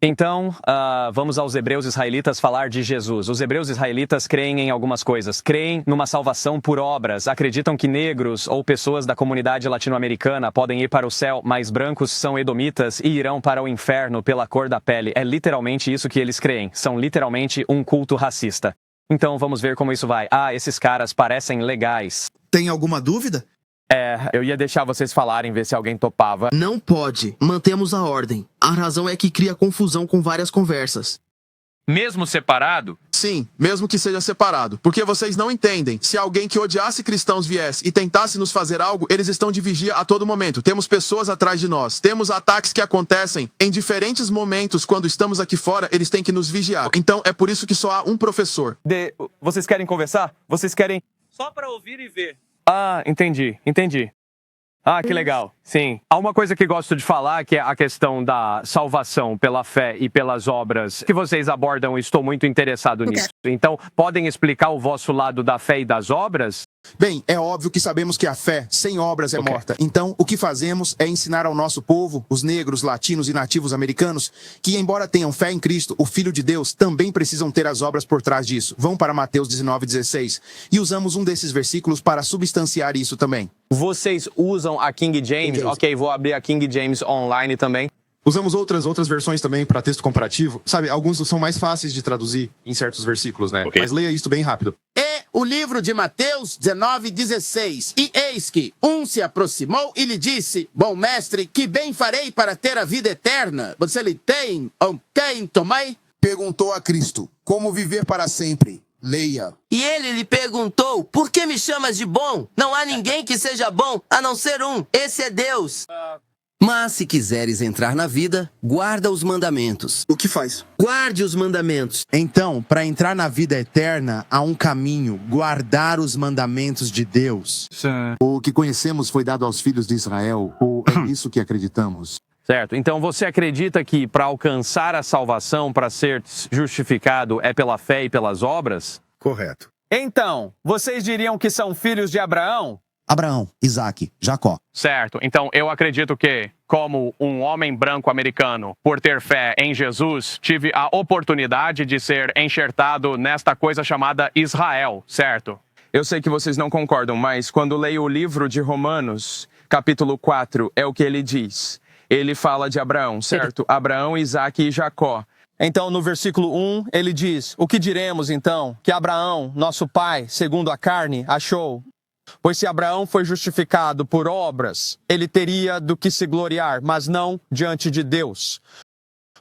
Então, vamos aos hebreus israelitas falar de Jesus. Os hebreus israelitas creem em algumas coisas. Creem numa salvação por obras. Acreditam que negros ou pessoas da comunidade latino-americana podem ir para o céu, mas brancos são edomitas e irão para o inferno pela cor da pele. É literalmente isso que eles creem. São literalmente um culto racista. Então, vamos ver como isso vai. Esses caras parecem legais. Tem alguma dúvida? Eu ia deixar vocês falarem, ver se alguém topava. Não pode. Mantemos a ordem. A razão é que cria confusão com várias conversas. Mesmo separado? Sim, mesmo que seja separado. Porque vocês não entendem. Se alguém que odiasse cristãos viesse e tentasse nos fazer algo, eles estão de vigia a todo momento. Temos pessoas atrás de nós. Temos ataques que acontecem em diferentes momentos. Quando estamos aqui fora, eles têm que nos vigiar. Então, é por isso que só há um professor. Vocês querem conversar? Vocês querem... Só para ouvir e ver. Entendi. Que legal. Sim. Há uma coisa que gosto de falar, que é a questão da salvação pela fé e pelas obras, que vocês abordam, estou muito interessado nisso. Então, podem explicar o vosso lado da fé e das obras? Bem, é óbvio que sabemos que a fé sem obras é morta. Então, o que fazemos é ensinar ao nosso povo, os negros, latinos e nativos americanos, que embora tenham fé em Cristo, o Filho de Deus, também precisam ter as obras por trás disso. Vão para Mateus 19:16. E usamos um desses versículos para substanciar isso também. Vocês usam a King James? Ok, vou abrir a King James online também. Usamos outras versões também para texto comparativo. Sabe, alguns são mais fáceis de traduzir em certos versículos, né? Mas leia isso bem rápido. O livro de Mateus 19:16. E eis que um se aproximou e lhe disse: Bom mestre, que bem farei para ter a vida eterna? Você lhe tem ou quem tomai? Perguntou a Cristo: Como viver para sempre? Leia. E ele lhe perguntou: Por que me chamas de bom? Não há ninguém que seja bom, a não ser um. Esse é Deus. Mas se quiseres entrar na vida, guarda os mandamentos. O que faz? Guarde os mandamentos. Então, para entrar na vida eterna, há um caminho: guardar os mandamentos de Deus. O que conhecemos foi dado aos filhos de Israel, ou é isso que acreditamos? Certo. Então, você acredita que para alcançar a salvação, para ser justificado, é pela fé e pelas obras? Correto. Então, vocês diriam que são filhos de Abraão? Abraão, Isaque, Jacó. Certo. Então, eu acredito que, como um homem branco americano, por ter fé em Jesus, tive a oportunidade de ser enxertado nesta coisa chamada Israel, certo? Eu sei que vocês não concordam, mas quando leio o livro de Romanos, capítulo 4, é o que ele diz. Ele fala de Abraão, certo? Abraão, Isaque e Jacó. Então, no versículo 1, ele diz: O que diremos, então, que Abraão, nosso pai, segundo a carne, achou? Pois se Abraão foi justificado por obras, ele teria do que se gloriar, mas não diante de Deus.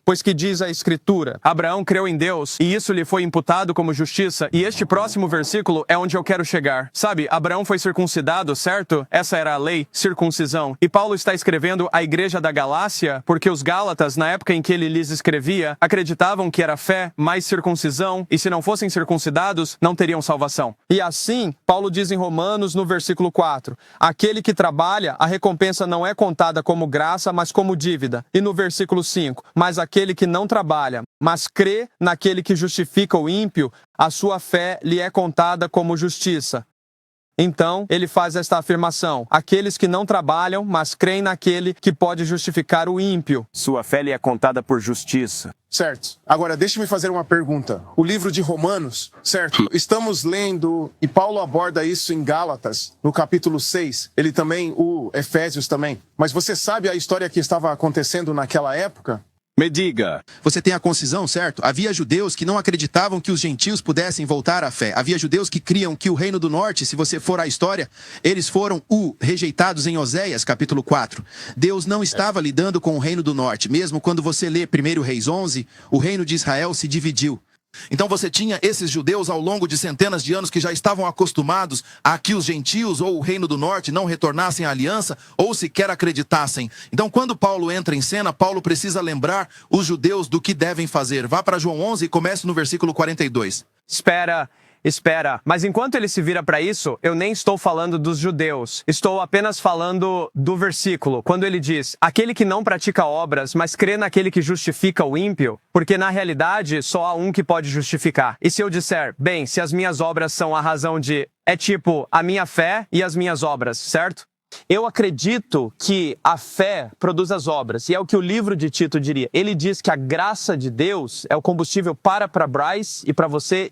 Pois que diz a Escritura: Abraão creu em Deus e isso lhe foi imputado como justiça. E este próximo versículo é onde eu quero chegar. Sabe, Abraão foi circuncidado, certo? Essa era a lei, circuncisão. E Paulo está escrevendo à igreja da Galácia porque os Gálatas, na época em que ele lhes escrevia, acreditavam que era fé mais circuncisão, e se não fossem circuncidados, não teriam salvação. E assim, Paulo diz em Romanos, no versículo 4, aquele que trabalha, a recompensa não é contada como graça, mas como dívida. E no versículo 5, mas aquele que não trabalha, mas crê naquele que justifica o ímpio, a sua fé lhe é contada como justiça. Então, ele faz esta afirmação: aqueles que não trabalham, mas creem naquele que pode justificar o ímpio, sua fé lhe é contada por justiça. Certo. Agora, deixe-me fazer uma pergunta. O livro de Romanos, certo? Estamos lendo, e Paulo aborda isso em Gálatas, no capítulo 6. Ele também, o Efésios também. Mas você sabe a história que estava acontecendo naquela época? Me diga. Você tem a concisão, certo? Havia judeus que não acreditavam que os gentios pudessem voltar à fé. Havia judeus que criam que o reino do norte, se você for à história, eles foram rejeitados em Oséias, capítulo 4. Deus não estava lidando com o reino do norte. Mesmo quando você lê 1 Reis 11, o reino de Israel se dividiu. Então você tinha esses judeus ao longo de centenas de anos que já estavam acostumados a que os gentios ou o reino do norte não retornassem à aliança ou sequer acreditassem. Então quando Paulo entra em cena, Paulo precisa lembrar os judeus do que devem fazer. Vá para João 11 e comece no versículo 42. Espera, mas enquanto ele se vira para isso, eu nem estou falando dos judeus. Estou apenas falando do versículo, quando ele diz: aquele que não pratica obras, mas crê naquele que justifica o ímpio, porque na realidade só há um que pode justificar. E se eu disser, bem, se as minhas obras são a razão de... É tipo, a minha fé e as minhas obras, certo? Eu acredito que a fé produz as obras, e é o que o livro de Tito diria. Ele diz que a graça de Deus é o combustível para Bryce e para você,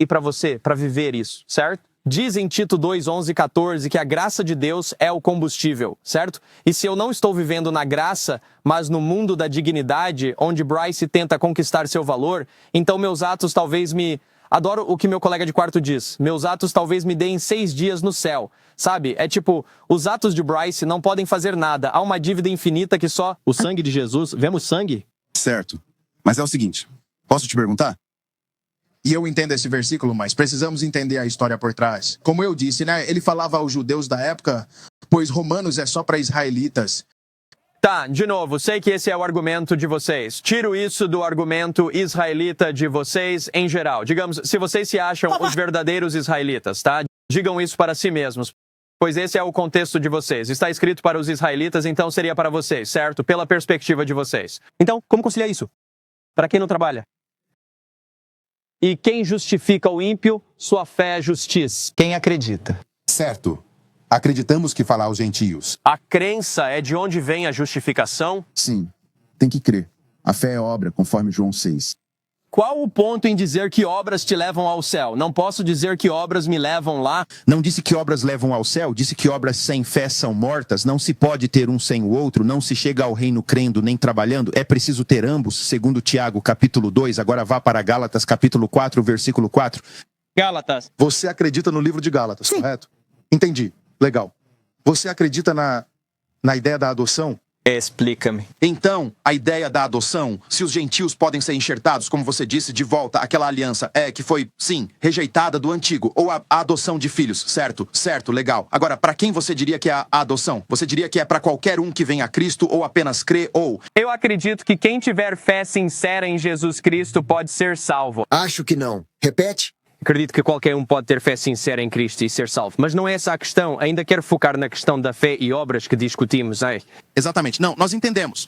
para viver isso, certo? Diz em Tito 2, 11 e 14 que a graça de Deus é o combustível, certo? E se eu não estou vivendo na graça, mas no mundo da dignidade, onde Bryce tenta conquistar seu valor, então meus atos talvez me... Adoro o que meu colega de quarto diz. Meus atos talvez me deem 6 dias no céu. Sabe? É tipo, os atos de Bryce não podem fazer nada. Há uma dívida infinita que só... O sangue de Jesus... Vemos sangue? Certo. Mas é o seguinte, posso te perguntar? E eu entendo esse versículo, mas precisamos entender a história por trás. Como eu disse, né? Ele falava aos judeus da época, pois Romanos é só para israelitas. Tá, de novo, sei que esse é o argumento de vocês. Tiro isso do argumento israelita de vocês em geral. Digamos, se vocês se acham os verdadeiros israelitas, tá? Digam isso para si mesmos. Pois esse é o contexto de vocês. Está escrito para os israelitas, então seria para vocês, certo? Pela perspectiva de vocês. Então, como conciliar isso? Para quem não trabalha? E quem justifica o ímpio, sua fé é justiça. Quem acredita? Certo. Acreditamos que falar aos gentios. A crença é de onde vem a justificação? Sim. Tem que crer. A fé é obra, conforme João 6. Qual o ponto em dizer que obras te levam ao céu? Não posso dizer que obras me levam lá. Não disse que obras levam ao céu, disse que obras sem fé são mortas. Não se pode ter um sem o outro, não se chega ao reino crendo nem trabalhando. É preciso ter ambos, segundo Tiago, capítulo 2. Agora vá para Gálatas, capítulo 4, versículo 4. Gálatas. Você acredita no livro de Gálatas, correto? Entendi. Legal. Você acredita na ideia da adoção? Explica-me. Então, a ideia da adoção, se os gentios podem ser enxertados, como você disse, de volta àquela aliança, que foi, sim, rejeitada do antigo, ou a adoção de filhos, certo? Certo, legal. Agora, para quem você diria que é a adoção? Você diria que é para qualquer um que vem a Cristo, ou apenas crê, ou... Eu acredito que quem tiver fé sincera em Jesus Cristo pode ser salvo. Acho que não. Repete. Acredito que qualquer um pode ter fé sincera em Cristo e ser salvo. Mas não é essa a questão. Ainda quero focar na questão da fé e obras que discutimos, Exatamente. Não, nós entendemos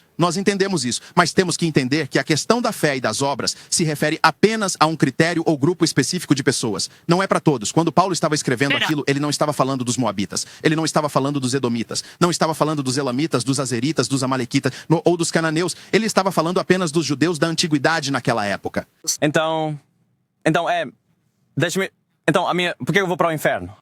isso. Mas temos que entender que a questão da fé e das obras se refere apenas a um critério ou grupo específico de pessoas. Não é para todos. Quando Paulo estava escrevendo aquilo, ele não estava falando dos moabitas. Ele não estava falando dos edomitas. Não estava falando dos elamitas, dos azeritas, dos amalequitas ou dos cananeus. Ele estava falando apenas dos judeus da antiguidade naquela época. Então, deixa-me... Então, por que eu vou para o inferno?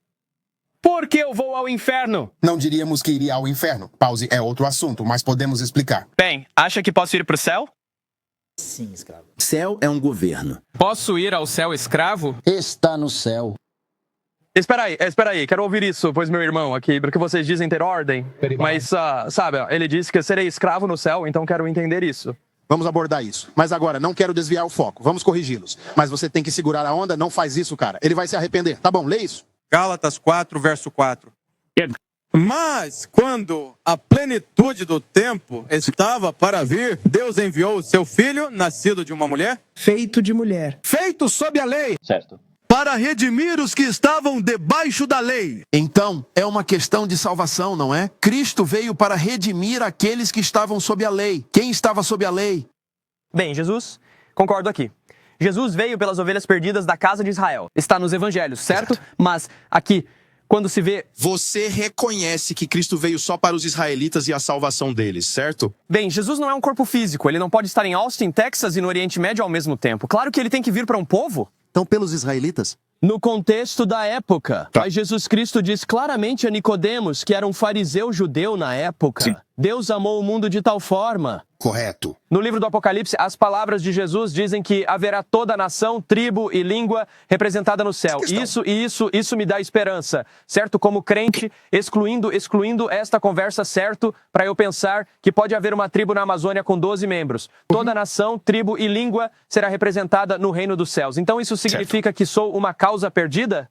Por que eu vou ao inferno? Não diríamos que iria ao inferno. Pause é outro assunto, mas podemos explicar. Bem, acha que posso ir para o céu? Sim, escravo. Céu é um governo. Posso ir ao céu escravo? Está no céu. Espera aí, quero ouvir isso, pois meu irmão aqui, porque vocês dizem ter ordem, mas, sabe, ele disse que serei escravo no céu, então quero entender isso. Vamos abordar isso. Mas agora, não quero desviar o foco. Vamos corrigi-los. Mas você tem que segurar a onda, não faz isso, cara. Ele vai se arrepender. Tá bom, lê isso. Gálatas 4, verso 4. Mas, quando a plenitude do tempo estava para vir, Deus enviou o seu filho, nascido de uma mulher. Feito de mulher. Feito sob a lei. Certo. Para redimir os que estavam debaixo da lei. Então, é uma questão de salvação, não é? Cristo veio para redimir aqueles que estavam sob a lei. Quem estava sob a lei? Bem, Jesus, concordo aqui. Jesus veio pelas ovelhas perdidas da casa de Israel. Está nos evangelhos, certo? Mas aqui, quando se vê... Você reconhece que Cristo veio só para os israelitas e a salvação deles, certo? Bem, Jesus não é um corpo físico. Ele não pode estar em Austin, Texas e no Oriente Médio ao mesmo tempo. Claro que ele tem que vir para um povo. Então, pelos israelitas? No contexto da época. Tá. Mas Jesus Cristo diz claramente a Nicodemos, que era um fariseu judeu na época. Sim. Deus amou o mundo de tal forma. Correto. No livro do Apocalipse, as palavras de Jesus dizem que haverá toda nação, tribo e língua representada no céu. Isso me dá esperança, certo? Como crente, excluindo esta conversa, certo? Para eu pensar que pode haver uma tribo na Amazônia com 12 membros. Toda nação, tribo e língua será representada no reino dos céus. Então isso significa que sou uma causa perdida?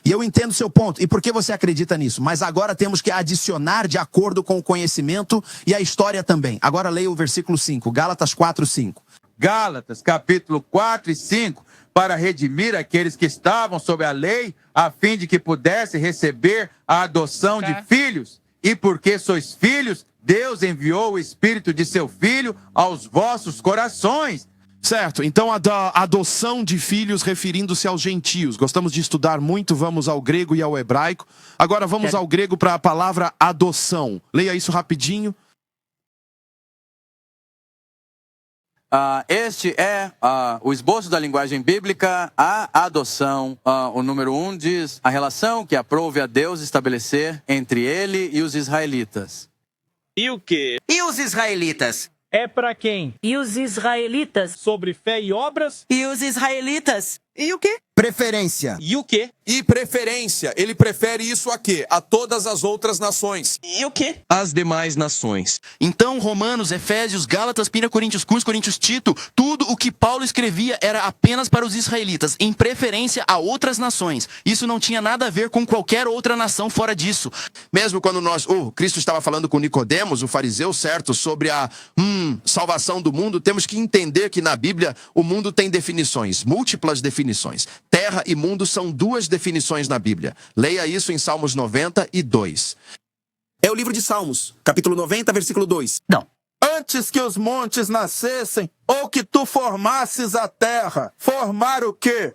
E eu entendo seu ponto. E por que você acredita nisso? Mas agora temos que adicionar de acordo com o conhecimento e a história também. Agora leia o versículo 5, Gálatas 4, 5. Gálatas, capítulo 4 e 5. Para redimir aqueles que estavam sob a lei, a fim de que pudessem receber a adoção de filhos. E porque sois filhos, Deus enviou o Espírito de seu Filho aos vossos corações. Certo, então a da adoção de filhos referindo-se aos gentios. Gostamos de estudar muito, vamos ao grego e ao hebraico. Agora vamos ao grego para a palavra adoção. Leia isso rapidinho. Este é o esboço da linguagem bíblica, a adoção. O número 1 diz a relação que aprouve a Deus estabelecer entre ele e os israelitas. E o quê? E os israelitas? É para quem? E os israelitas? Sobre fé e obras? E os israelitas? E o quê? Preferência. E o quê? E preferência. Ele prefere isso a quê? A todas as outras nações. E o quê? As demais nações. Então, Romanos, Efésios, Gálatas, 1 Coríntios, Curso, Coríntios, Tito, tudo o que Paulo escrevia era apenas para os israelitas, em preferência a outras nações. Isso não tinha nada a ver com qualquer outra nação fora disso. Mesmo quando Cristo estava falando com Nicodemos, o fariseu, certo, sobre a salvação do mundo, temos que entender que na Bíblia o mundo tem definições, múltiplas definições. Terra e mundo são duas definições na Bíblia. Leia isso em Salmos 92. É o livro de Salmos, capítulo 90, versículo 2. Não. Antes que os montes nascessem, ou que tu formasses a terra. Formar o quê?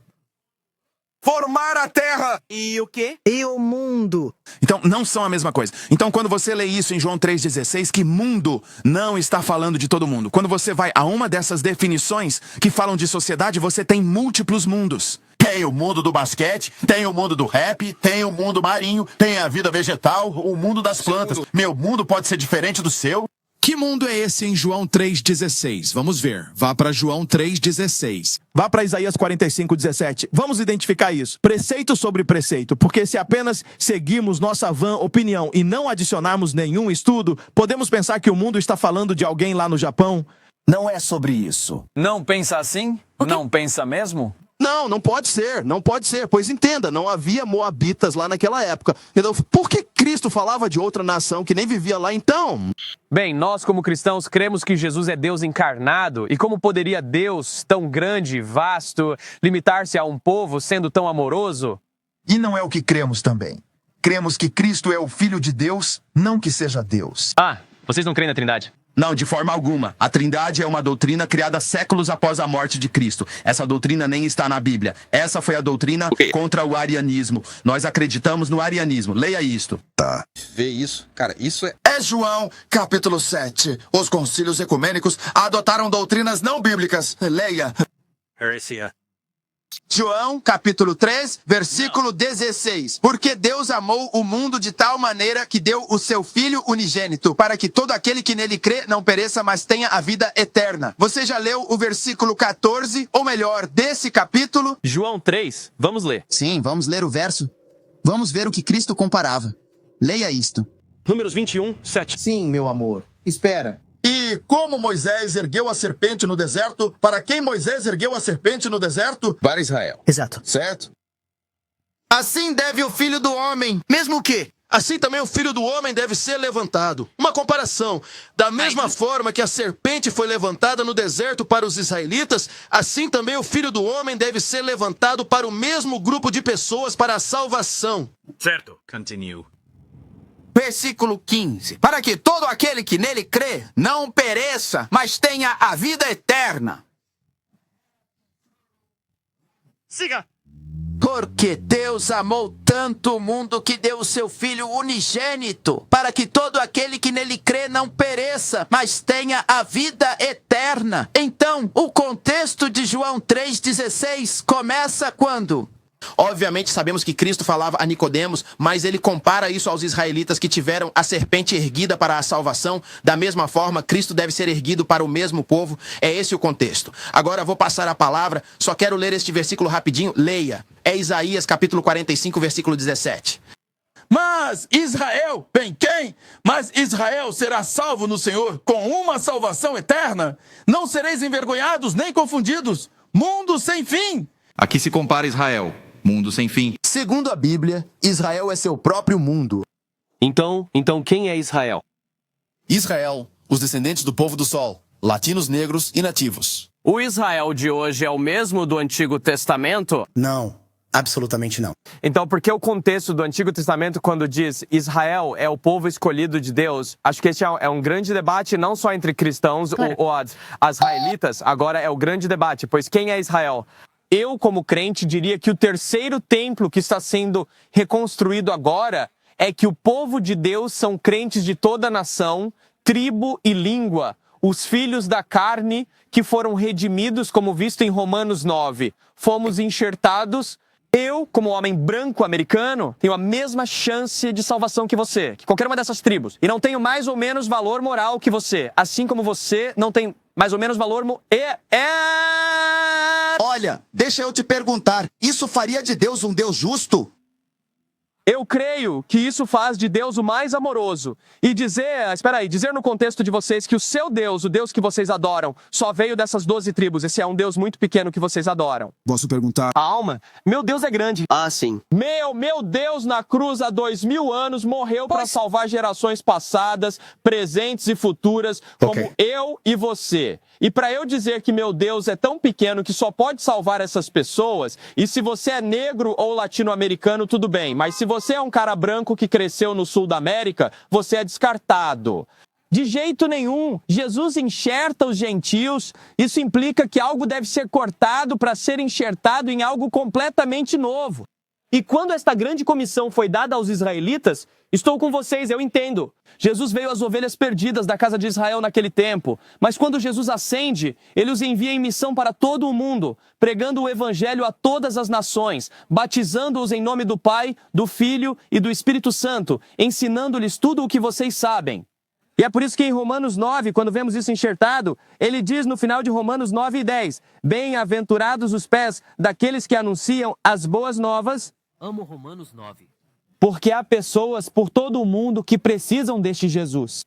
Formar a terra. E o quê? E o mundo. Então, não são a mesma coisa. Então, quando você lê isso em João 3,16, que mundo não está falando de todo mundo. Quando você vai a uma dessas definições que falam de sociedade, você tem múltiplos mundos. Tem o mundo do basquete, tem o mundo do rap, tem o mundo marinho, tem a vida vegetal, o mundo das plantas. Meu mundo pode ser diferente do seu? Que mundo é esse em João 3,16? Vamos ver. Vá para João 3,16. Vá para Isaías 45,17. Vamos identificar isso. Preceito sobre preceito. Porque se apenas seguirmos nossa vã opinião e não adicionarmos nenhum estudo, podemos pensar que o mundo está falando de alguém lá no Japão. Não é sobre isso. Não pensa assim? Não pensa mesmo? Não, não pode ser, não pode ser. Pois entenda, não havia moabitas lá naquela época. Então, por que Cristo falava de outra nação que nem vivia lá então? Bem, nós como cristãos cremos que Jesus é Deus encarnado. E como poderia Deus, tão grande, vasto, limitar-se a um povo sendo tão amoroso? E não é o que cremos também. Cremos que Cristo é o Filho de Deus, não que seja Deus. Vocês não creem na Trindade? Não, de forma alguma. A Trindade é uma doutrina criada séculos após a morte de Cristo. Essa doutrina nem está na Bíblia. Essa foi a doutrina contra o arianismo. Nós acreditamos no arianismo. Leia isto. Tá. Vê isso? Cara, isso é João, capítulo 7. Os concílios ecumênicos adotaram doutrinas não bíblicas. Leia. Heresia. João, capítulo 3, versículo 16. Porque Deus amou o mundo de tal maneira que deu o seu Filho unigênito, para que todo aquele que nele crê não pereça, mas tenha a vida eterna. Você já leu o versículo 14, ou melhor, desse capítulo? João 3, vamos ler. Sim, vamos ler o verso. Vamos ver o que Cristo comparava. Leia isto. Números 21, 7. Sim, meu amor. Espera. E como Moisés ergueu a serpente no deserto, para quem Moisés ergueu a serpente no deserto? Para Israel. Exato. Certo? Assim deve o Filho do Homem. Mesmo que, assim também o Filho do Homem deve ser levantado. Uma comparação. Da mesma forma que a serpente foi levantada no deserto para os israelitas, assim também o Filho do Homem deve ser levantado para o mesmo grupo de pessoas para a salvação. Certo. Continue. Versículo 15. Para que todo aquele que nele crê não pereça, mas tenha a vida eterna. Siga. Porque Deus amou tanto o mundo que deu o seu Filho unigênito, para que todo aquele que nele crê não pereça, mas tenha a vida eterna. Então, o contexto de João 3,16 começa quando? Obviamente sabemos que Cristo falava a Nicodemos, mas ele compara isso aos israelitas que tiveram a serpente erguida para a salvação. Da mesma forma, Cristo deve ser erguido para o mesmo povo. É esse o contexto. Agora vou passar a palavra, só quero ler este versículo rapidinho. Leia. É Isaías capítulo 45, versículo 17. Mas Israel, bem quem? Mas Israel será salvo no Senhor com uma salvação eterna. Não sereis envergonhados nem confundidos. Mundo sem fim. Aqui se compara Israel. Mundo sem fim. Segundo a Bíblia, Israel é seu próprio mundo. Então quem é Israel? Israel, os descendentes do povo do sol, latinos, negros e nativos. O Israel de hoje é o mesmo do Antigo Testamento? Não. Absolutamente não. Então, por que o contexto do Antigo Testamento, quando diz Israel é o povo escolhido de Deus, acho que esse é um grande debate, não só entre cristãos ou as israelitas, agora é o grande debate, pois quem é Israel? Eu, como crente, diria que o terceiro templo que está sendo reconstruído agora é que o povo de Deus são crentes de toda a nação, tribo e língua, os filhos da carne que foram redimidos, como visto em Romanos 9. Fomos enxertados. Eu, como homem branco americano, tenho a mesma chance de salvação que você, que qualquer uma dessas tribos. E não tenho mais ou menos valor moral que você, assim como você não tem mais ou menos valor Olha, deixa eu te perguntar, isso faria de Deus um Deus justo? Eu creio que isso faz de Deus o mais amoroso. E dizer no contexto de vocês que o seu Deus, o Deus que vocês adoram, só veio dessas 12 tribos. Esse é um Deus muito pequeno que vocês adoram. Posso perguntar? A alma? Meu Deus é grande. Ah, sim. Meu Deus na cruz há 2000 anos morreu para salvar gerações passadas, presentes e futuras, como eu e você. E para eu dizer que meu Deus é tão pequeno que só pode salvar essas pessoas, e se você é negro ou latino-americano, tudo bem, mas se você é um cara branco que cresceu no sul da América, você é descartado. De jeito nenhum. Jesus enxerta os gentios. Isso implica que algo deve ser cortado para ser enxertado em algo completamente novo. E quando esta grande comissão foi dada aos israelitas, estou com vocês, eu entendo. Jesus veio às ovelhas perdidas da casa de Israel naquele tempo. Mas quando Jesus ascende, ele os envia em missão para todo o mundo, pregando o evangelho a todas as nações, batizando-os em nome do Pai, do Filho e do Espírito Santo, ensinando-lhes tudo o que vocês sabem. E é por isso que em Romanos 9, quando vemos isso enxertado, ele diz no final de Romanos 9 e 10, bem-aventurados os pés daqueles que anunciam as boas novas. Amo Romanos 9. Porque há pessoas por todo o mundo que precisam deste Jesus.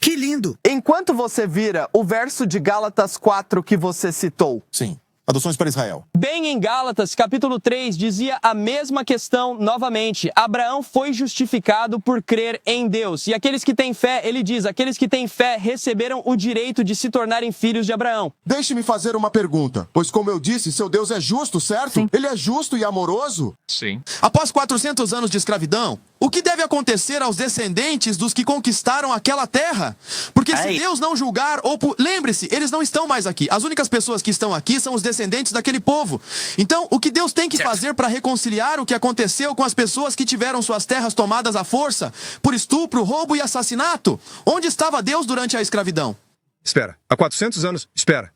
Que lindo! Enquanto você vira o verso de Gálatas 4 que você citou. Sim. Adoções para Israel. Bem em Gálatas, capítulo 3, dizia a mesma questão novamente. Abraão foi justificado por crer em Deus. E aqueles que têm fé, ele diz, aqueles que têm fé receberam o direito de se tornarem filhos de Abraão. Deixe-me fazer uma pergunta, pois como eu disse, seu Deus é justo, certo? Sim. Ele é justo e amoroso? Sim. Após 400 anos de escravidão, o que deve acontecer aos descendentes dos que conquistaram aquela terra? Porque se Deus não julgar, lembre-se, eles não estão mais aqui. As únicas pessoas que estão aqui são os descendentes daquele povo. Então, o que Deus tem que fazer para reconciliar o que aconteceu com as pessoas que tiveram suas terras tomadas à força, por estupro, roubo e assassinato? Onde estava Deus durante a escravidão? Espera, há 400 anos? Espera.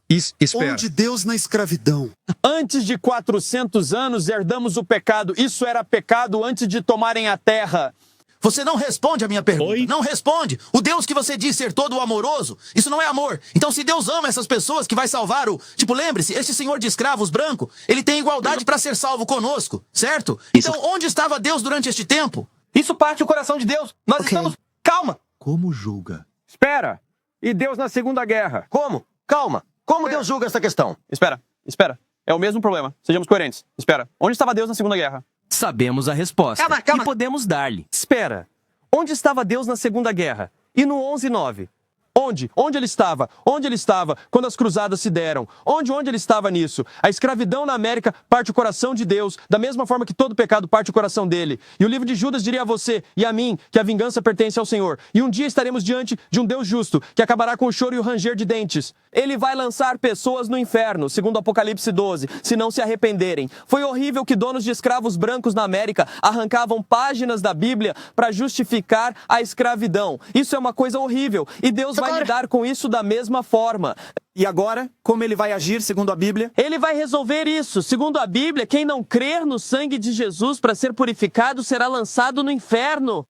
Onde Deus na escravidão? Antes de 400 anos, herdamos o pecado. Isso era pecado antes de tomarem a terra. Você não responde a minha pergunta. Oi? Não responde. O Deus que você diz ser todo amoroso, isso não é amor. Então se Deus ama essas pessoas que vai salvar o... Lembre-se, esse senhor de escravos branco, ele tem igualdade para ser salvo conosco, certo? Então onde estava Deus durante este tempo? Isso parte do coração de Deus. Nós estamos... Calma. Como julga? Espera. E Deus na Segunda Guerra? Como? Calma. Como Deus julga essa questão? Espera. É o mesmo problema. Sejamos coerentes. Espera. Onde estava Deus na Segunda Guerra? Sabemos a resposta. Calma. E podemos dar-lhe. Espera. Onde estava Deus na Segunda Guerra? E no 11:9? Onde? Onde ele estava? Onde ele estava quando as cruzadas se deram? Onde ele estava nisso? A escravidão na América parte o coração de Deus, da mesma forma que todo pecado parte o coração dele. E o livro de Judas diria a você e a mim que a vingança pertence ao Senhor. E um dia estaremos diante de um Deus justo, que acabará com o choro e o ranger de dentes. Ele vai lançar pessoas no inferno, segundo Apocalipse 12, se não se arrependerem. Foi horrível que donos de escravos brancos na América arrancavam páginas da Bíblia para justificar a escravidão. Isso é uma coisa horrível. E Deus vai lidar com isso da mesma forma. E agora, como ele vai agir segundo a Bíblia? Ele vai resolver isso. Segundo a Bíblia, quem não crer no sangue de Jesus para ser purificado será lançado no inferno.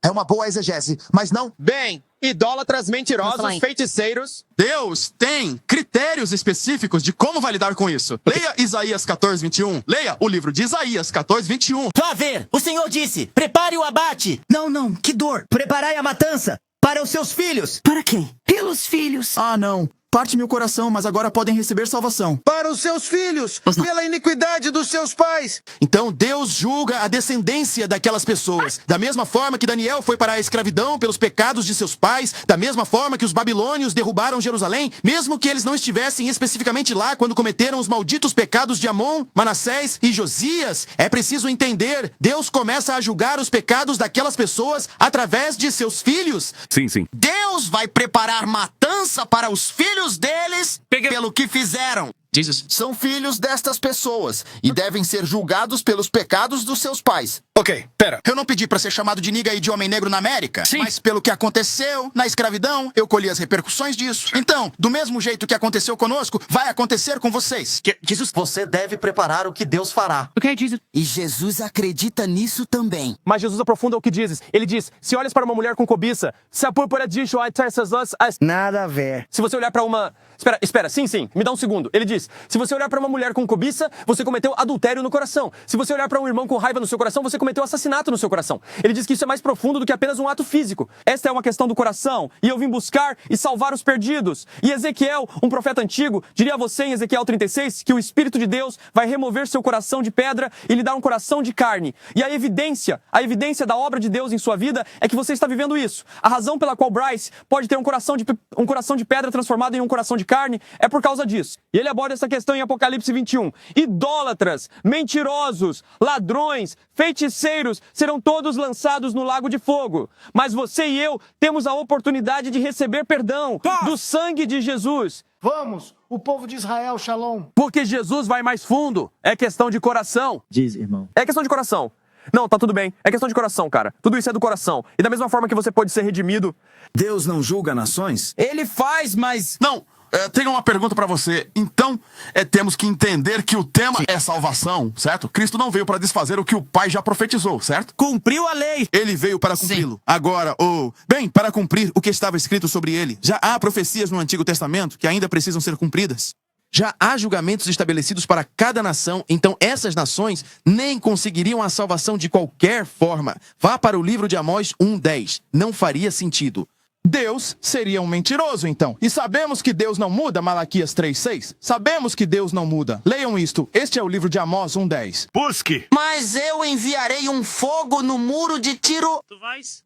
É uma boa exegese, mas não... Bem, idólatras, mentirosos, feiticeiros... Deus tem critérios específicos de como vai lidar com isso. Leia Isaías 14:21. Leia o livro de Isaías 14:21. Vá ver, o Senhor disse, prepare o abate. Não, que dor. Preparai a matança para os seus filhos. Para quem? Pelos filhos. Ah, não. Parte meu coração, mas agora podem receber salvação. Para os seus filhos, pela iniquidade dos seus pais. Então Deus julga a descendência daquelas pessoas. Da mesma forma que Daniel foi para a escravidão pelos pecados de seus pais, da mesma forma que os babilônios derrubaram Jerusalém, mesmo que eles não estivessem especificamente lá quando cometeram os malditos pecados de Amon, Manassés e Josias, é preciso entender, Deus começa a julgar os pecados daquelas pessoas através de seus filhos. Sim, sim. Deus vai preparar matança para os filhos deles pelo que fizeram. São filhos destas pessoas e devem ser julgados pelos pecados dos seus pais. Ok, pera. Eu não pedi pra ser chamado de niga e de homem negro na América. Sim. Mas pelo que aconteceu na escravidão, eu colhi as repercussões disso. Então, do mesmo jeito que aconteceu conosco, vai acontecer com vocês. Jesus, você deve preparar o que Deus fará. O que diz? E Jesus acredita nisso também. Mas Jesus aprofunda o que dizes. Ele diz, se olhas para uma mulher com cobiça, se a púrpura diz, Nada a ver. se você olhar para uma... Espera, sim, me dá um segundo. Ele diz, se você olhar para uma mulher com cobiça, você cometeu adultério no coração. Se você olhar para um irmão com raiva no seu coração, você cometeu assassinato no seu coração. Ele diz que isso é mais profundo do que apenas um ato físico. Esta é uma questão do coração, e eu vim buscar e salvar os perdidos. E Ezequiel, um profeta antigo, diria a você em Ezequiel 36 que o Espírito de Deus vai remover seu coração de pedra e lhe dar um coração de carne. E a evidência da obra de Deus em sua vida é que você está vivendo isso. A razão pela qual Bryce pode ter um coração de pedra transformado em um coração de carne é por causa disso. E ele aborda essa questão em Apocalipse 21. Idólatras, mentirosos, ladrões, feiticeiros serão todos lançados no lago de fogo. Mas você e eu temos a oportunidade de receber perdão do sangue de Jesus. Vamos, o povo de Israel, shalom. Porque Jesus vai mais fundo. É questão de coração. Diz, irmão. É questão de coração. Não, tá tudo bem. É questão de coração, cara. Tudo isso é do coração. E da mesma forma que você pode ser redimido... Deus não julga nações? Ele faz, mas... Não, tenho uma pergunta pra você. Então, temos que entender que o tema é salvação, certo? Cristo não veio para desfazer o que o Pai já profetizou, certo? Cumpriu a lei. Ele veio para cumpri-lo. Agora, para cumprir o que estava escrito sobre ele. Já há profecias no Antigo Testamento que ainda precisam ser cumpridas. Já há julgamentos estabelecidos para cada nação, então essas nações nem conseguiriam a salvação de qualquer forma. Vá para o livro de Amós 1:10. Não faria sentido. Deus seria um mentiroso, então. E sabemos que Deus não muda, Malaquias 3:6. Sabemos que Deus não muda. Leiam isto. Este é o livro de Amós 1:10. Busque. Mas eu enviarei um fogo no muro de Tiro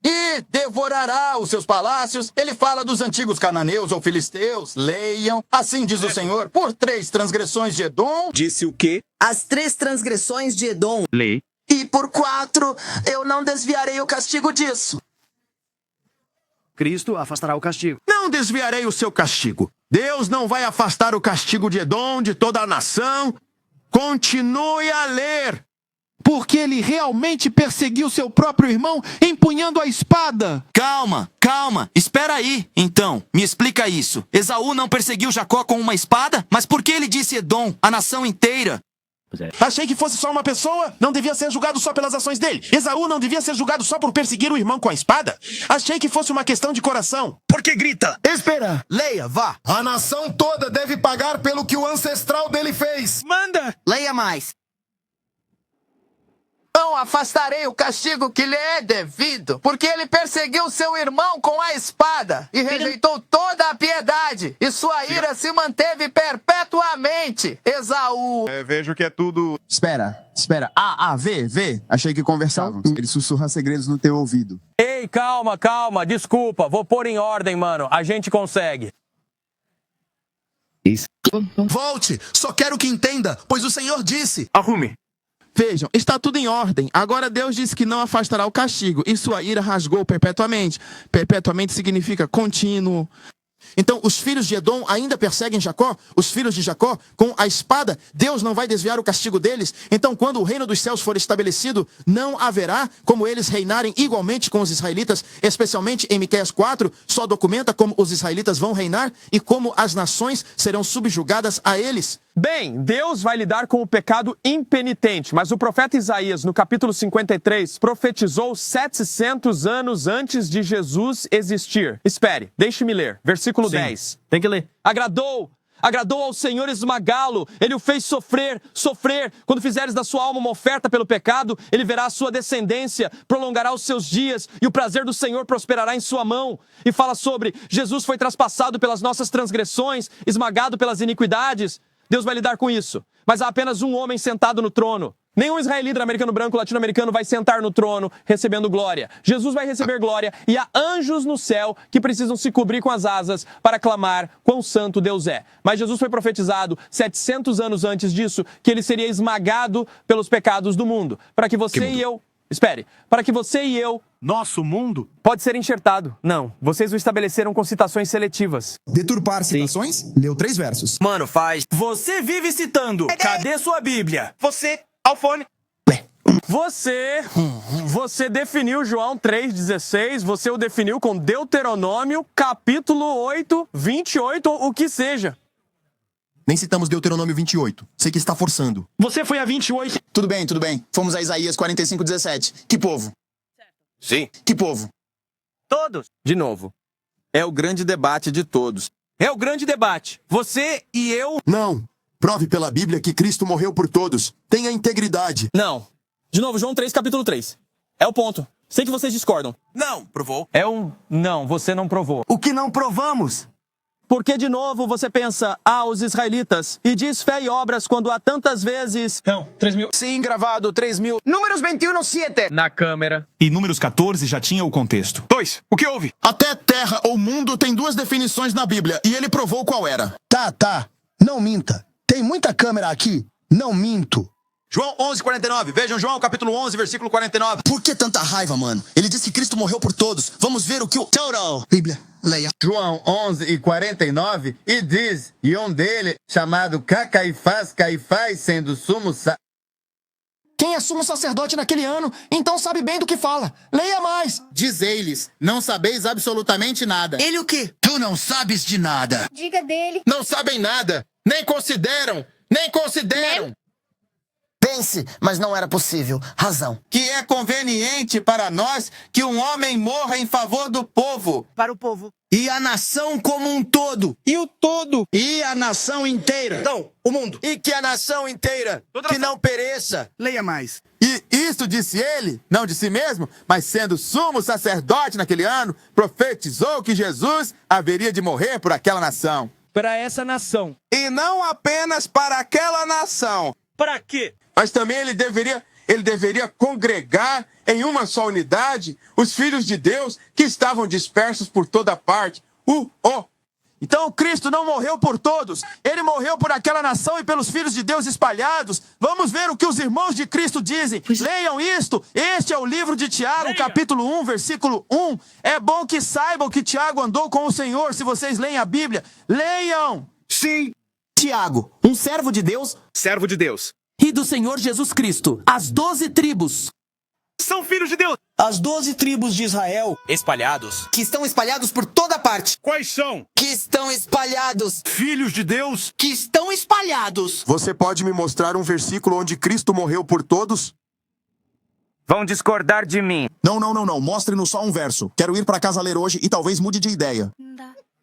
e devorará os seus palácios. Ele fala dos antigos cananeus ou filisteus. Leiam. Assim diz o Senhor, por 3 transgressões de Edom. Disse o quê? As 3 transgressões de Edom. Lê. E por 4, eu não desviarei o castigo disso. Cristo afastará o castigo. Não desviarei o seu castigo. Deus não vai afastar o castigo de Edom, de toda a nação. Continue a ler. Porque ele realmente perseguiu seu próprio irmão empunhando a espada. Calma. Espera aí. Então, me explica isso. Esaú não perseguiu Jacó com uma espada? Mas por que ele disse Edom, a nação inteira? Achei que fosse só uma pessoa. Não devia ser julgado só pelas ações dele. Esaú não devia ser julgado só por perseguir o irmão com a espada. Achei que fosse uma questão de coração. Por que grita? Espera. Leia, vá. A nação toda deve pagar pelo que o ancestral dele fez. Manda! Leia mais. Não afastarei o castigo que lhe é devido, porque ele perseguiu seu irmão com a espada e rejeitou toda a piedade, e sua ira se manteve perpetuamente. Esaú. Vejo que é tudo... Espera. Vê. Achei que conversavam. Ele sussurra segredos no teu ouvido. Ei, calma. Desculpa. Vou pôr em ordem, mano. A gente consegue. Volte. Só quero que entenda, pois o Senhor disse. Arrume. Vejam, está tudo em ordem. Agora Deus disse que não afastará o castigo, e sua ira rasgou perpetuamente. Perpetuamente significa contínuo. Então, os filhos de Edom ainda perseguem Jacó? Os filhos de Jacó com a espada? Deus não vai desviar o castigo deles? Então, quando o reino dos céus for estabelecido, não haverá como eles reinarem igualmente com os israelitas, especialmente em Miqueias 4, só documenta como os israelitas vão reinar e como as nações serão subjugadas a eles. Bem, Deus vai lidar com o pecado impenitente, mas o profeta Isaías, no capítulo 53, profetizou 700 anos antes de Jesus existir. Espere, deixe-me ler. Versículo 10. Tem que ler. Agradou Agradou ao Senhor esmagá-lo. Ele o fez sofrer. Quando fizeres da sua alma uma oferta pelo pecado, ele verá a sua descendência, prolongará os seus dias e o prazer do Senhor prosperará em sua mão. E fala sobre Jesus foi traspassado pelas nossas transgressões, esmagado pelas iniquidades. Deus vai lidar com isso. Mas há apenas um homem sentado no trono. Nenhum israelita, americano branco, latino-americano vai sentar no trono recebendo glória. Jesus vai receber glória e há anjos no céu que precisam se cobrir com as asas para clamar quão santo Deus é. Mas Jesus foi profetizado 700 anos antes disso que ele seria esmagado pelos pecados do mundo. Para que você e eu... Espere. Para que você e eu... Nosso mundo? Pode ser enxertado. Não. Vocês o estabeleceram com citações seletivas. Deturpar citações? Leu 3 versos. Mano, faz. Você vive citando. Cadê sua Bíblia? Você, Alfone. Você definiu João 3,16, você o definiu com Deuteronômio, capítulo 8, 28, o que seja. Nem citamos Deuteronômio 28. Sei que está forçando. Você foi a 28. Tudo bem, tudo bem. Fomos a Isaías 45:17. Que povo? Sim. Que povo? Todos. De novo. É o grande debate de todos. É o grande debate. Você e eu... Não. Prove pela Bíblia que Cristo morreu por todos. Tenha integridade. Não. De novo, João 3, capítulo 3. É o ponto. Sei que vocês discordam. Não, provou. Não, você não provou. O que não provamos? Porque, de novo, você pensa, os israelitas, e diz fé e obras quando há tantas vezes... Não, 3.000. Sim, gravado, 3.000. Números 21:7. Na câmera. E Números 14 já tinha o contexto. 2. O que houve? Até terra ou mundo tem duas definições na Bíblia, e ele provou qual era. Tá. Não minta. Tem muita câmera aqui. Não minto. João 11:49. Vejam João capítulo 11, versículo 49. Por que tanta raiva, mano? Ele disse que Cristo morreu por todos. Vamos ver o que o... Total. Bíblia, leia. João 11:49, e diz, e um dele, chamado Caifás, sendo sumo Quem é sumo sacerdote naquele ano, então sabe bem do que fala. Leia mais. Diz eles, não sabeis absolutamente nada. Ele o quê? Tu não sabes de nada. Diga dele. Não sabem nada. Nem consideram. Pense, mas não era possível. Razão. que é conveniente para nós que um homem morra em favor do povo. Para o povo. E a nação como um todo. E o todo. E a nação inteira. Então, o mundo. E que a nação inteira, que não pereça. Leia mais. E isto disse ele, não de si mesmo, mas sendo sumo sacerdote naquele ano, profetizou que Jesus haveria de morrer por aquela nação. Para essa nação. E não apenas para aquela nação. Para quê? Mas também ele deveria congregar em uma só unidade os filhos de Deus que estavam dispersos por toda parte. Então Cristo não morreu por todos. Ele morreu por aquela nação e pelos filhos de Deus espalhados. Vamos ver o que os irmãos de Cristo dizem. Leiam isto. Este é o livro de Tiago, capítulo 1, versículo 1. É bom que saibam que Tiago andou com o Senhor, se vocês leem a Bíblia. Leiam! Sim. Tiago, um servo de Deus. Servo de Deus. E do Senhor Jesus Cristo, as 12 tribos. São filhos de Deus. As 12 tribos de Israel. Espalhados. Que estão espalhados por toda parte. Quais são? Que estão espalhados. Filhos de Deus. Que estão espalhados. Você pode me mostrar um versículo onde Cristo morreu por todos? Vão discordar de mim. Não. Mostre-nos só um verso. Quero ir para casa ler hoje e talvez mude de ideia.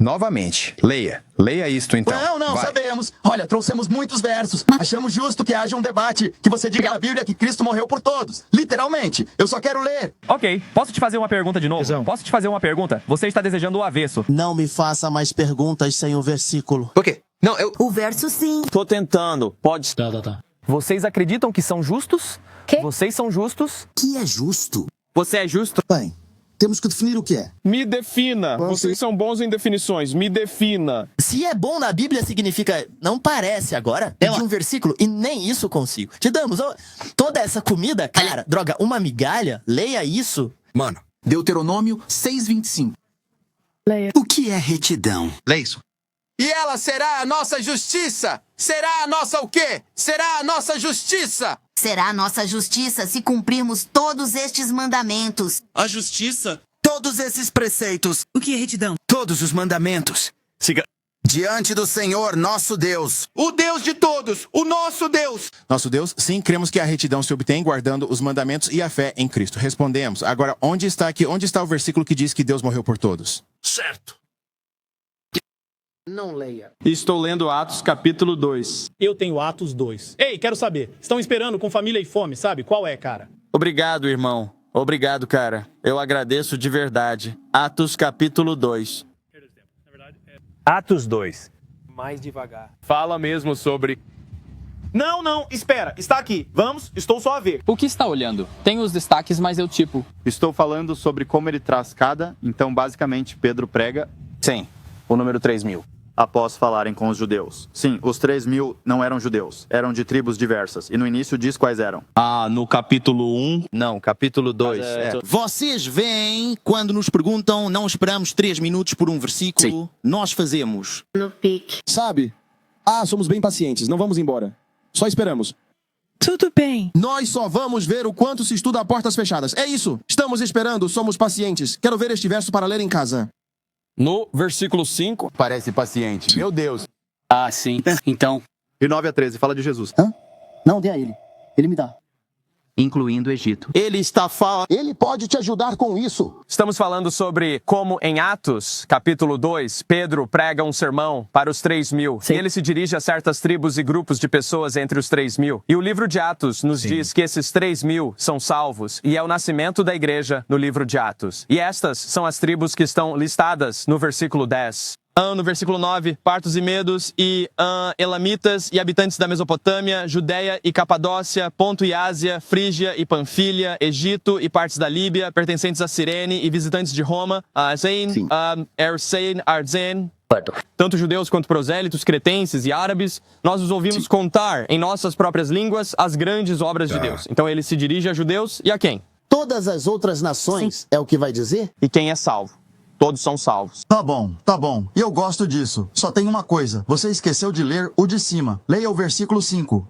Novamente, leia isto então. Não, Vai. sabemos. Olha, trouxemos muitos versos. Achamos justo que haja um debate, que você diga na Bíblia que Cristo morreu por todos. Literalmente. Eu só quero ler. Ok, posso te fazer uma pergunta de novo? Posso te fazer uma pergunta? Você está desejando o avesso. Não me faça mais perguntas sem o versículo. Por quê? Não, O verso sim. Tô tentando. Pode... Tá. Vocês acreditam que são justos? Quê? Vocês são justos? Que é justo? Você é justo? Bem, temos que definir o que é. Me defina. Vocês são bons em definições. Me defina. Se é bom na Bíblia, significa... Não parece agora. De um versículo e nem isso consigo. Te damos toda essa comida, cara. Droga, uma migalha? Leia isso. Mano, Deuteronômio 6:25. Leia. O que é retidão? leia isso. E ela será a nossa justiça. Será a nossa o quê? Será a nossa justiça. Será a nossa justiça se cumprirmos todos estes mandamentos. A justiça? Todos esses preceitos. O que é retidão? Todos os mandamentos. Siga. Diante do Senhor, nosso Deus. O Deus de todos, o nosso Deus. Nosso Deus, sim, cremos que a retidão se obtém guardando os mandamentos e a fé em Cristo. Respondemos. Agora, onde está o versículo que diz que Deus morreu por todos? Certo. Não leia. Estou lendo Atos capítulo 2. Eu tenho Atos 2. Ei, quero saber. Estão esperando com família e fome, sabe? Qual é, cara? Obrigado, irmão. Obrigado, cara. Eu agradeço de verdade. Atos capítulo 2. Atos 2. Mais devagar. Fala mesmo sobre... Não, espera. Está aqui. Vamos, estou só a ver. O que está olhando? Tem os destaques, mas eu tipo. Estou falando sobre como ele traz cada, então basicamente Pedro prega... Sim, o número 3.000. Após falarem com os judeus. Sim, os 3.000 não eram judeus, eram de tribos diversas. E no início diz quais eram. No capítulo 1? Não, capítulo 2. Vocês veem, quando nos perguntam, não esperamos 3 minutos por um versículo, sim, nós fazemos. No pique. Sabe? Somos bem pacientes, não vamos embora. Só esperamos. Tudo bem. Nós só vamos ver o quanto se estuda a portas fechadas. É isso. Estamos esperando, somos pacientes. Quero ver este verso para ler em casa. No versículo 5... Parece paciente. Meu Deus. Sim. Então... E 9 a 13, fala de Jesus. Não, dê a ele. Ele me dá. Incluindo o Egito. Ele está falando. Ele pode te ajudar com isso. Estamos falando sobre como em Atos, capítulo 2, Pedro prega um sermão para os 3.000. E ele se dirige a certas tribos e grupos de pessoas entre os 3.000. E o livro de Atos nos diz que esses 3.000 são salvos. E é o nascimento da igreja no livro de Atos. E estas são as tribos que estão listadas no versículo 10. No versículo 9, partos e medos e elamitas e habitantes da Mesopotâmia, Judeia e Capadócia, Ponto e Ásia, Frígia e Panfilha, Egito e partes da Líbia, pertencentes a Cirene e visitantes de Roma, Zain, Ersein, Arzen, tanto judeus quanto prosélitos, cretenses e árabes, nós os ouvimos contar em nossas próprias línguas as grandes obras de Deus. Então ele se dirige a judeus e a quem? Todas as outras nações, é o que vai dizer? E quem é salvo? Todos são salvos. Tá bom. E eu gosto disso. Só tem uma coisa. Você esqueceu de ler o de cima. Leia o versículo 5.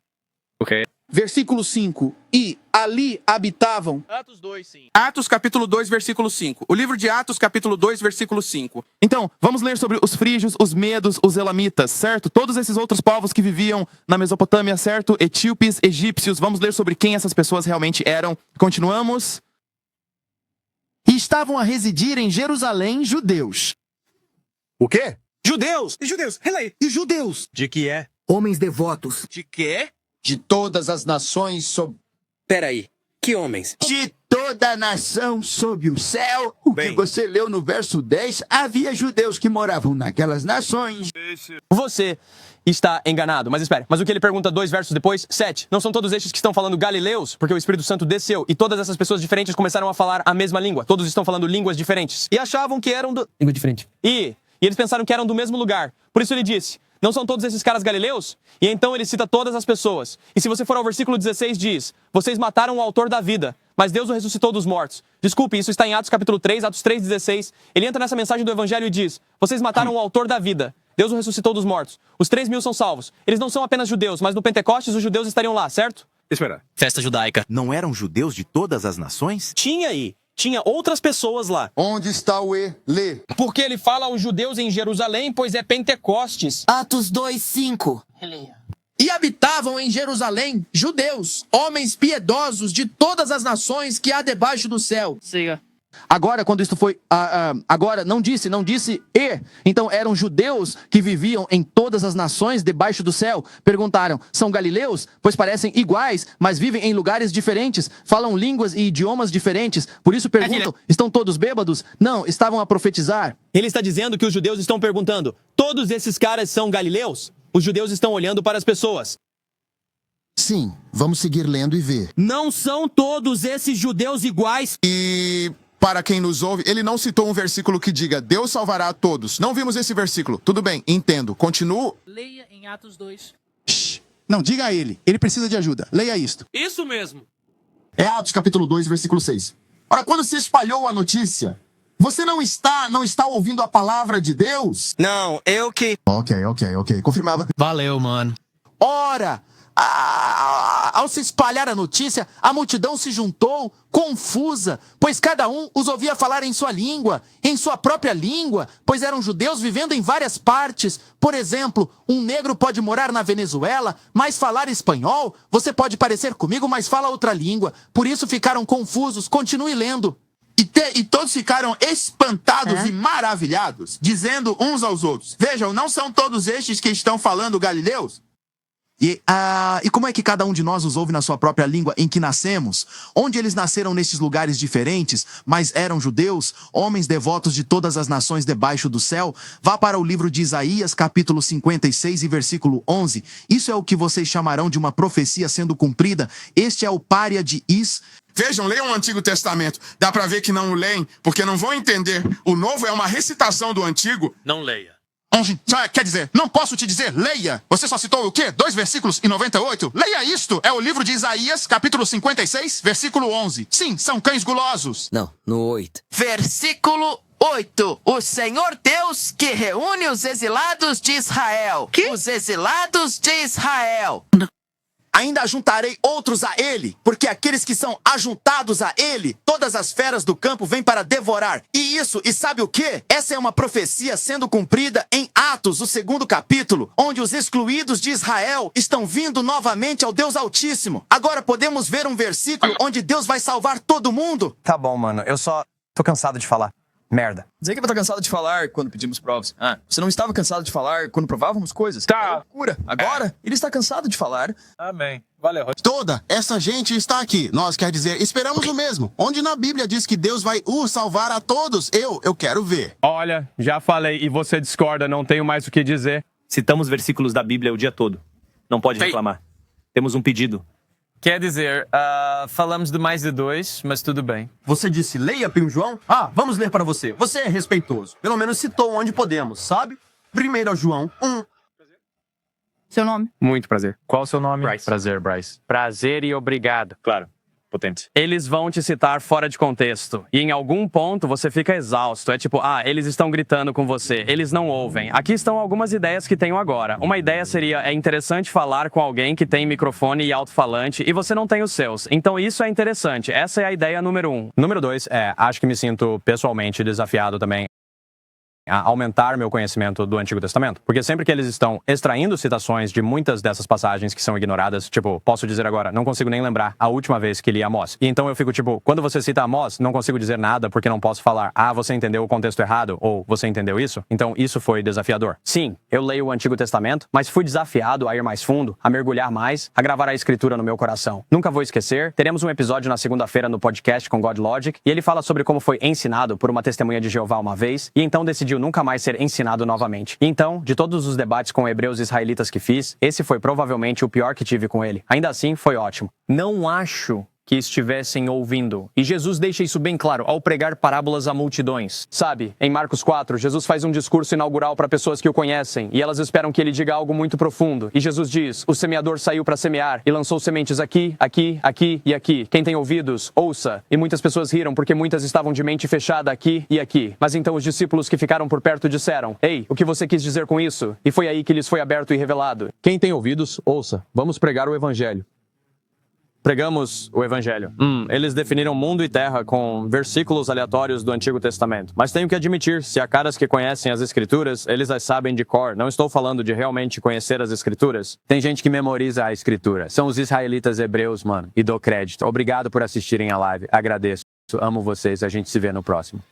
Ok. Versículo 5. E ali habitavam... Atos 2, sim. Atos capítulo 2, versículo 5. O livro de Atos capítulo 2, versículo 5. Então, vamos ler sobre os frígios, os medos, os elamitas, certo? Todos esses outros povos que viviam na Mesopotâmia, certo? Etíopes, egípcios. Vamos ler sobre quem essas pessoas realmente eram. Continuamos. E estavam a residir em Jerusalém judeus. O quê? Judeus! Releia! E judeus. De que é? Homens devotos. De quê? De todas as nações sob... Peraí, que homens? De toda a nação sob o céu, o que você leu no verso 10, havia judeus que moravam naquelas nações. Você está enganado. Mas espere, mas o que ele pergunta 2 versos depois? 7. Não são todos estes que estão falando galileus? Porque o Espírito Santo desceu e todas essas pessoas diferentes começaram a falar a mesma língua. Todos estão falando línguas diferentes. E achavam que eram do... Língua diferente. E eles pensaram que eram do mesmo lugar. Por isso ele disse... Não são todos esses caras galileus? E então ele cita todas as pessoas. E se você for ao versículo 16, diz: vocês mataram o autor da vida, mas Deus o ressuscitou dos mortos. Desculpe, isso está em Atos capítulo 3, Atos 3:16. Ele entra nessa mensagem do evangelho e diz: vocês mataram o autor da vida, Deus o ressuscitou dos mortos. Os 3.000 são salvos. Eles não são apenas judeus, mas no Pentecostes os judeus estariam lá, certo? Espera. Festa judaica. Não eram judeus de todas as nações? Tinha aí. Tinha outras pessoas lá. Onde está o E? Lê. Porque ele fala aos judeus em Jerusalém, pois é Pentecostes. Atos 2, 5. E habitavam em Jerusalém judeus, homens piedosos de todas as nações que há debaixo do céu. Siga. Agora, quando isto foi... agora, não disse e. Então, eram judeus que viviam em todas as nações debaixo do céu. Perguntaram, são galileus? Pois parecem iguais, mas vivem em lugares diferentes. Falam línguas e idiomas diferentes. Por isso perguntam, estão todos bêbados? Não, estavam a profetizar. Ele está dizendo que os judeus estão perguntando, todos esses caras são galileus? Os judeus estão olhando para as pessoas. Sim, vamos seguir lendo e ver. Não são todos esses judeus iguais. E para quem nos ouve, ele não citou um versículo que diga Deus salvará a todos. Não vimos esse versículo. Tudo bem, entendo. Continuo. Leia em Atos 2. Não, diga a ele. Ele precisa de ajuda. Leia isto. Isso mesmo. É Atos capítulo 2, versículo 6. Ora, quando se espalhou a notícia, você não está ouvindo a palavra de Deus? Não, eu que... Ok. Confirmava. Valeu, mano. Ora, ao se espalhar a notícia, a multidão se juntou, confusa, pois cada um os ouvia falar em sua língua, em sua própria língua, pois eram judeus vivendo em várias partes. Por exemplo, um negro pode morar na Venezuela, mas falar espanhol. Você pode parecer comigo, mas fala outra língua. Por isso ficaram confusos. Continue lendo. E todos ficaram espantados e maravilhados, dizendo uns aos outros: vejam, não são todos estes que estão falando galileus? E como é que cada um de nós os ouve na sua própria língua em que nascemos? Onde eles nasceram nestes lugares diferentes, mas eram judeus, homens devotos de todas as nações debaixo do céu? Vá para o livro de Isaías, capítulo 56 e versículo 11. Isso é o que vocês chamarão de uma profecia sendo cumprida. Este é o pária de Is. Vejam, leiam o Antigo Testamento. Dá pra ver que não o leem, porque não vão entender. O Novo é uma recitação do Antigo. Não leia. Quer dizer, não posso te dizer, leia. Você só citou o quê? 2 versículos e 98? Leia isto. É o livro de Isaías, capítulo 56, versículo 11. Sim, são cães gulosos. Não, no 8. Versículo 8. O Senhor Deus que reúne os exilados de Israel. Os exilados de Israel. Ainda ajuntarei outros a ele, porque aqueles que são ajuntados a ele, todas as feras do campo vêm para devorar. E sabe o quê? Essa é uma profecia sendo cumprida em Atos, o 2º capítulo, onde os excluídos de Israel estão vindo novamente ao Deus Altíssimo. Agora podemos ver um versículo onde Deus vai salvar todo mundo? Tá bom, mano. Eu só tô cansado de falar. Merda. Dizer que eu tô cansado de falar quando pedimos provas. Você não estava cansado de falar quando provávamos coisas? Tá. É loucura. Agora, ele está cansado de falar. Amém. Valeu. Toda essa gente está aqui. Nós, quer dizer, esperamos o mesmo. Onde na Bíblia diz que Deus vai salvar a todos? Eu quero ver. Olha, já falei e você discorda, não tenho mais o que dizer. Citamos versículos da Bíblia o dia todo. Não pode reclamar. Temos um pedido. Quer dizer, falamos de mais de 2, mas tudo bem. Você disse, leia, Primo João? Vamos ler para você. Você é respeitoso. Pelo menos citou onde podemos, sabe? 1 João 1. Seu nome? Muito prazer. Qual o seu nome? Bryce. Prazer, Bryce. Prazer e obrigado. Claro. Potente. Eles vão te citar fora de contexto. E em algum ponto você fica exausto. É tipo, eles estão gritando com você. Eles não ouvem. Aqui estão algumas ideias que tenho agora. Uma ideia seria, é interessante falar com alguém que tem microfone e alto-falante e você não tem os seus. Então isso é interessante. Essa é a ideia número 1. Número 2, acho que me sinto pessoalmente desafiado também a aumentar meu conhecimento do Antigo Testamento. Porque sempre que eles estão extraindo citações de muitas dessas passagens que são ignoradas, tipo, posso dizer agora, não consigo nem lembrar a última vez que li Amós. E então eu fico tipo, quando você cita Amós, não consigo dizer nada porque não posso falar, você entendeu o contexto errado, ou você entendeu isso? Então isso foi desafiador. Sim, eu leio o Antigo Testamento, mas fui desafiado a ir mais fundo, a mergulhar mais, a gravar a escritura no meu coração. Nunca vou esquecer, teremos um episódio na segunda-feira no podcast com God Logic, e ele fala sobre como foi ensinado por uma testemunha de Jeová uma vez, e então decidiu nunca mais ser ensinado novamente. E então, de todos os debates com hebreus e israelitas que fiz, esse foi provavelmente o pior que tive com ele. Ainda assim, foi ótimo. Não acho que estivessem ouvindo. E Jesus deixa isso bem claro ao pregar parábolas a multidões. Sabe, em Marcos 4, Jesus faz um discurso inaugural para pessoas que o conhecem e elas esperam que ele diga algo muito profundo. E Jesus diz, o semeador saiu para semear e lançou sementes aqui, aqui, aqui e aqui. Quem tem ouvidos, ouça. E muitas pessoas riram porque muitas estavam de mente fechada aqui e aqui. Mas então os discípulos que ficaram por perto disseram, ei, o que você quis dizer com isso? E foi aí que lhes foi aberto e revelado. Quem tem ouvidos, ouça. Vamos pregar o evangelho. Pregamos o evangelho. Eles definiram mundo e terra com versículos aleatórios do Antigo Testamento. Mas tenho que admitir, se há caras que conhecem as escrituras, eles as sabem de cor. Não estou falando de realmente conhecer as escrituras. Tem gente que memoriza a escritura. São os israelitas hebreus, mano. E dou crédito. Obrigado por assistirem a live. Agradeço. Amo vocês. A gente se vê no próximo.